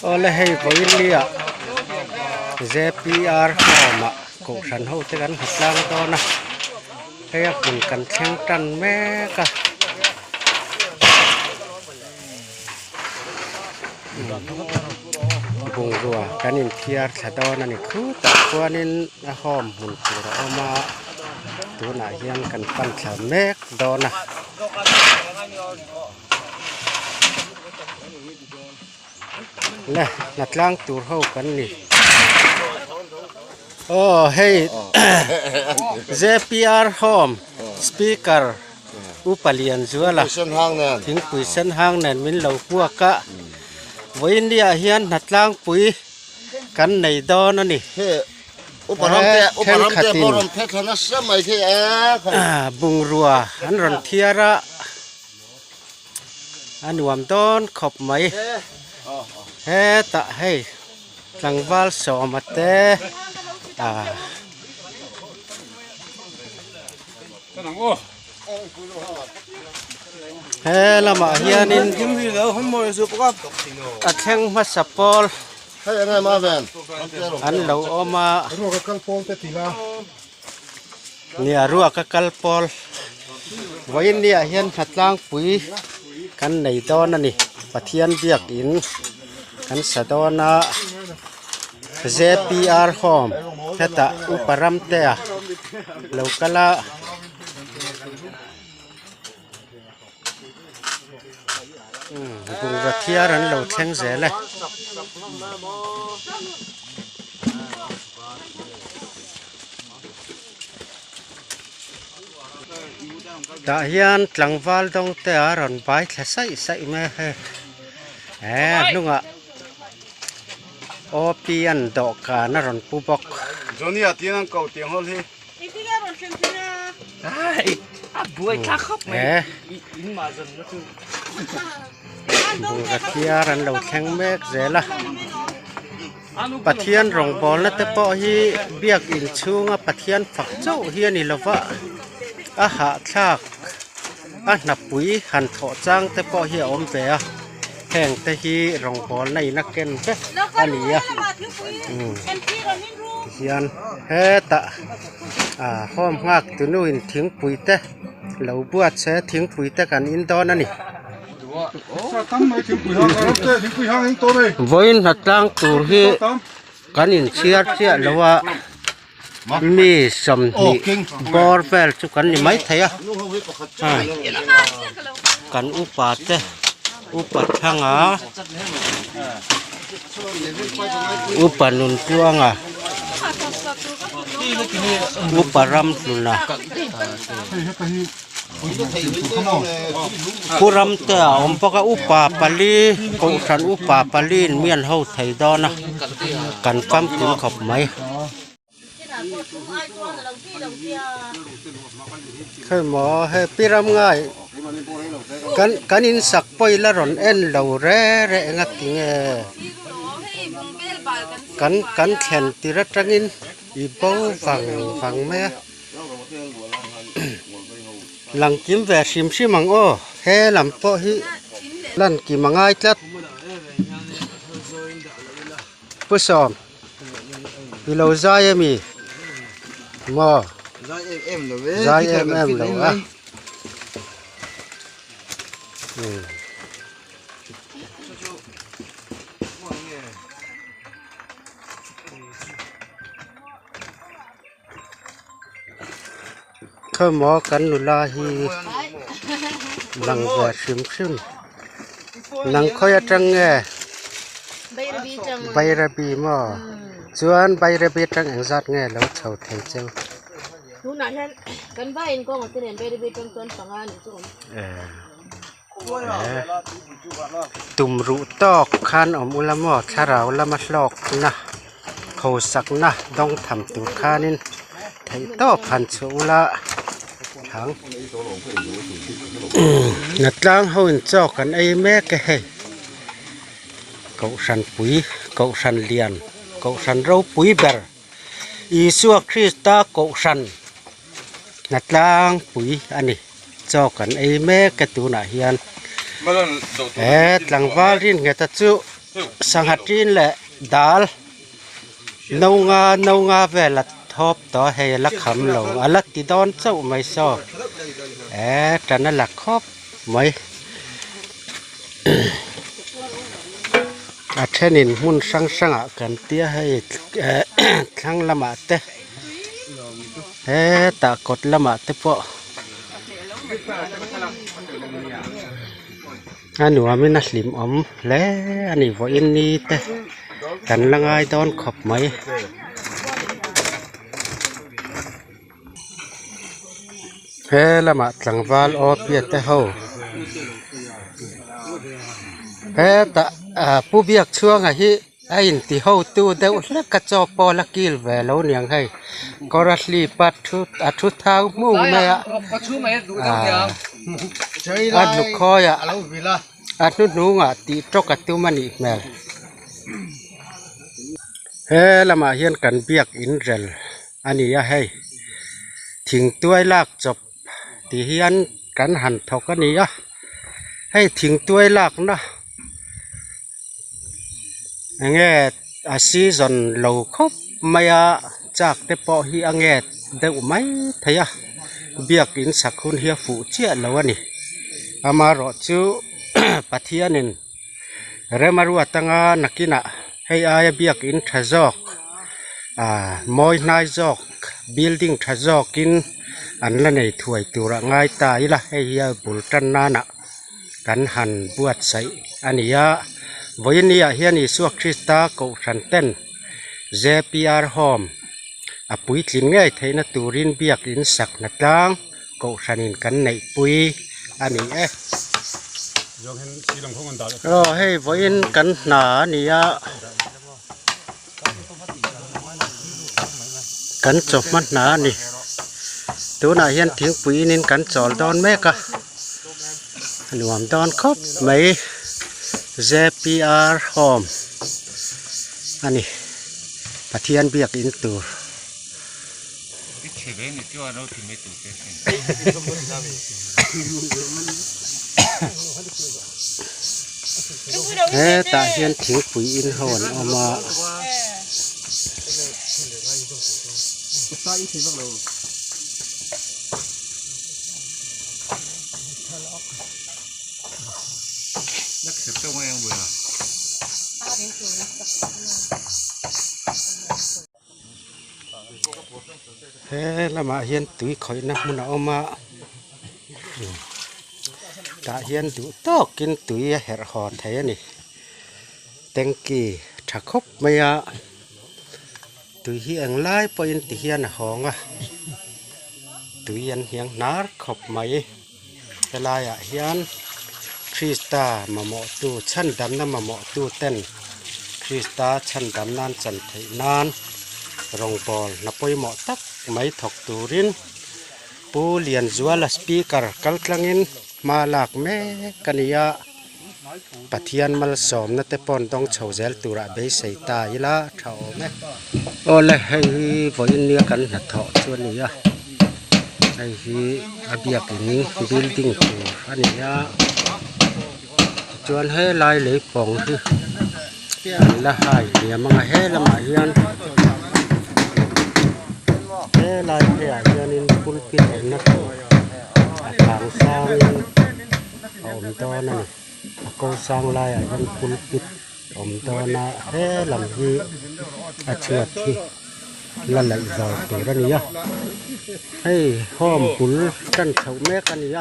โอ้เลยให้พอยเลียJPR หอมกูฉันเฮาจะกันหัดล้างตอนนะให้คุณกันแข่งกันแม่กะบุงรัวกันอินเทียร์สะดอนนั่นนี่คือตะกวนินหอมหุ่นตัวเอามาตัวหน้าเฮียนกันปั้นสามเมกดอนนะและนัดล้างตัวเฮากันนี่โอ้เฮ้ย JPR หอมสปีกเกอร์อุปเลียนจัวละถึงปุ๋ยเส้นห้างนั่นมินเหล่าพวกกะวันนี้เฮียนนัดล้างปุ๋ยกันในดอนนั่นนี่อุปรมเตปรมเทธนัสมัยที่บุงรัวอันรันเทียระอันวมต้นขบไหมเฮตะให้หลังวาลสอมาเตเฮละมาเฮียนินอัดแข่งมาสปอลให้ยังไงมาแวนอันเราเอามาเนี่ยรัวกับกัลปอลวันนี้เฮียนหัดล้างปุ๋ยกันในตอนนั่นนี่ปะเทียนเบียกอินกันสะดอนนะ JPR หอมเฮตะอุปรมเตะเรากะละบุงกระเทียรันเราแข่งเสียเลยตาเฮียนหลังวาลตรงเตะรันไปใส่แม่นุ่งอ่ะโอเปียนดอกกานะรันปูบอกจอนี่ตีนังเก่าเตียงฮอลเลยบุยทักเข้าไปบุงกระเทียรันเราแข่งแม่เสียละปะเทียนรองบอลแล้วแต่พอฮีเบียกอินชูงปะเทียนฝักเจ้าเฮียนี่ละวะอาหาชากนับปุ๋ยหันถอจังแต่พอเฮียอมเปียแห่งแต่ฮีรองบอลในนักเก็นเจ้อันนี้เฮียนเฮตะห้อมหักตัวนู้นทิ้งปุ๋ยแต่เราบวชเสียทิ้งปุ๋ยแต่กันอินดอนนั่นนี่วันนัดล้างตัวฮีกันอินเชียร์แล้วว่ามีสมนิบอร์เฟลจุกันนี่ไม่ใช่กันอุปาเตอุปทังอุปนุนตัวอุปรำสุนะผู้รำเตะอมปะอุปาปลีกงสันอุปาปลีเมียนเฮาไทยดอนนะกันฟังถึงขอบไหมเคยหมอให้ปีรำง่ายกันอินสักปอยละร่อนเอ็นเราแร่งักกิงกันแขนติระจังอินอีเป้าฟังแม่หลังกิมแหวชิมมังโอเฮลำปอฮิลั่นกิมังไงจัดผู้สอนอีเราใจมีมอใจเลยอ่ะข้าหมอกันนุลาฮีหลังแหวชิมหลังคอยจังใบระบีมอจวนใบระบีจังแห่งสัตว์ไงแล้วเฉาไทยเจ้าดูหน่อยท่านกันใบอินก็มาเสนอใบระบีจังต้นสังหารนี่ส่วนตุ่มรุตอกคันอมอุลามอชาราวละมัสลอกนะเขาสักนะต้องทำตัวข้านินไทยต่อพันสุละทั้งนัดล้างเขาอินจอกกันไอ้แม่แกเกาสันปุ๋ยเกาสันเลียนเกาสันเราปุ๋ยเบอร์อีสัวคริสตาเกาสันนัดล้างปุ๋ยอันนี้จอกกันไอ้แม่แกตัวหน้าเฮียน หลังวาลินเงตจุสังหัดรินและดาลนงาเวลทบต่อให้ลักคำหลงอลักติดอนเจ้าไม่ชอบแต่นั่นหลักครบไหมอาเทนินหุ่นสังกันเตี้ยให้ทั้งละมาเตตากดละมาเตปะอันหนูไม่นัดลิมอมและอันนี้ว่าอินนี่เตกันละไงตอนขบไหมละมาสังวาลอเปียเตเฮาแต่ผู้เบียกช่วงไอ้อินที่เฮาตู้เดวเล็กกระจอกปอละกิลแวแล้วเนี่ยให้กรัสลีปัดทุทางมุ่งแม่อัดลูกคอยอัดนุ่งตีตกกระตุ้มันอีกแม่ละมาเฮียนกันเบียกอินเรลอันนี้ให้ทิ้งตัวลากจบตีเฮียนกันหันทอกกันนี้ให้ทิ้งตัวลากนะเงี้ยซีซันเราครบไม่จากแต่พอฮีเงี้ยเดี๋ยวไม่ทายเบียกอินสักคนเฮียฟูเจียแล้วนี่อามารอจูปัทยานินเริ่มมารู้ตั้งนักกินให้อายเบียกอินทจอกมอยนายจอกบิลดิ้งทจอกกินอันละในถวยตัวง่ายตายละให้เฮียบุลตันนานะกันหันบวชใส่อันนี้วันนี้เฮียนี่สวกคริสตาเก่าสันเต้นเจพีอาร์โฮมปุ๋ยทิ้งง่ายเทนตูรินเบียกอินสักนัดลังเก่าสันินกันในปุ๋ยอันนี้ให้วันกันหนานี่กันจบมันหนานี่ตัวน่ะเฮียนทิ้งปุ๋ยนินกันจอลดอนแม่กะหนุ่มดอนครบไหมJPR Home อันนี้ปะเทียนเบียกอินตูตาเฮียนทิ้งปุ๋ยอินหอนออกมาละมาเฮียนตุ้ยคอยนักมันเอามาตาเฮียนดูตอกกินตุ้ยเห็ดหอดไทยนี่เต็งกี้ถ้าครบไม่ตุ้ยเฮียงไล่ปอยติเฮียนหองตุ้ยยันเฮียงนาร์ครบไหมเวลาเฮียนคริสตามาเหมาะตู้ชั้นดำนั่นมาเหมาะตู้เต้นคริสตาชั้นดำนั่นจันทร์นานรองบอลนับไปเหมาะตักไม่ถกตูรินผู้เรียนจัวลสปีกร์กัลตังอินมาหลักแม่กันยาปะเทียนมัลสอมนัตเตปอนต้องเฉาเจลตุระเบสใส่ตาอีละเฉาแม่โอ้เลยให้ฝอยเนื้อกันนัดถอดส่วนนี้ให้อาเบียกินบิลดิ้งตัวอันนี้จวนให้ลายเหล็กปองที่ละหายเนี่ยมันให้ละหมาเฮียนลายเพียยันินคุลปิดนักทางสร้างอมตอนนั้นก็สร้างลายยันคุลปิดอมตอนน่ะลำยีเชือดที่ละลายจอดตัวนี้ให้ห้อมปุลกันเฉาแม่กันนี่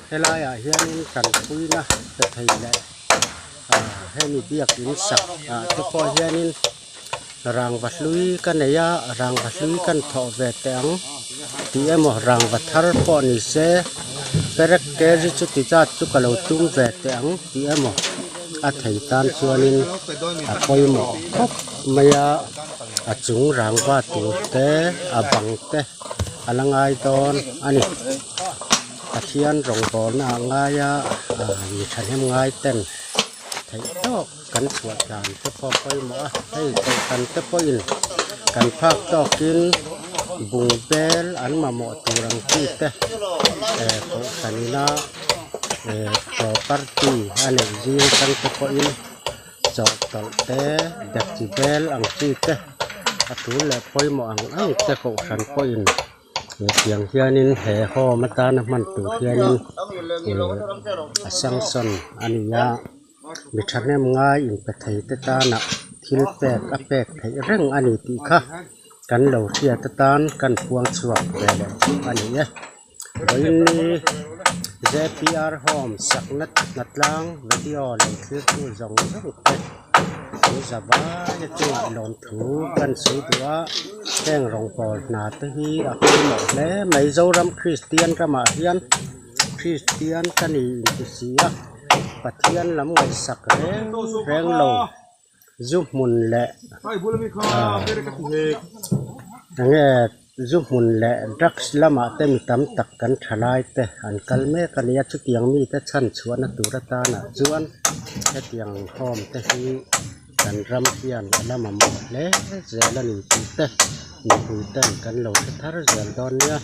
ให้ลายยันินกันคุยนะจะไทยแหละให้มีเบียกอินสักแต่พอยันินรางวัดลุยกันเนี่ยรางวัดลุยกันทอเวตอังที่มรางวัดทาร์ปอนิเซเปรกเกจิจุติจัดจุกเลวตุ้งเวตอังที่มอัฐิตันชวนินปอยมคบไม่จุงรางวัดตัวเตบังเตอลังไงตอนอันนี้อาเทียนรองบอลน่ะง่ายมีทันยังง่ายเต้นไทยโตกันสวดการเฉพาะไปหมอให้กันเฉพาะอินกันภาคต่อกินบุงเบลอันมาหมอตัวรังที่เตะของสันนา property ane jing tang te ko in chok tol te decibel ang chi te atu le poi mo ang ai te ko san ko in tiang hianin he ho mata na man tu hianin asang son ania mi thanem ngai in pe thei te ta na thil pek a pek thei reng ani ti kha kan lo thia ta tan kan puang chuak le le ani ne boini JPR Home saknat natlang video le thil tu zong zong te tu zaba ya chu lon thu kan su tua teng rong pol na te hi a ku mo le mai zo ram Christian ka ma hian Christian kani ti sia pathian lam ngai sak reng lo giúp mun lệ nghe giúp mun lệ drugs lama te mi tam tak kan thalai te an kalme kan ya chu tiang mi te chan chuan tu ra ta na chuan te tiang hom te hi kan ram hian lama mo le zela ni ti te ni hu ten kan lo thar zel don nia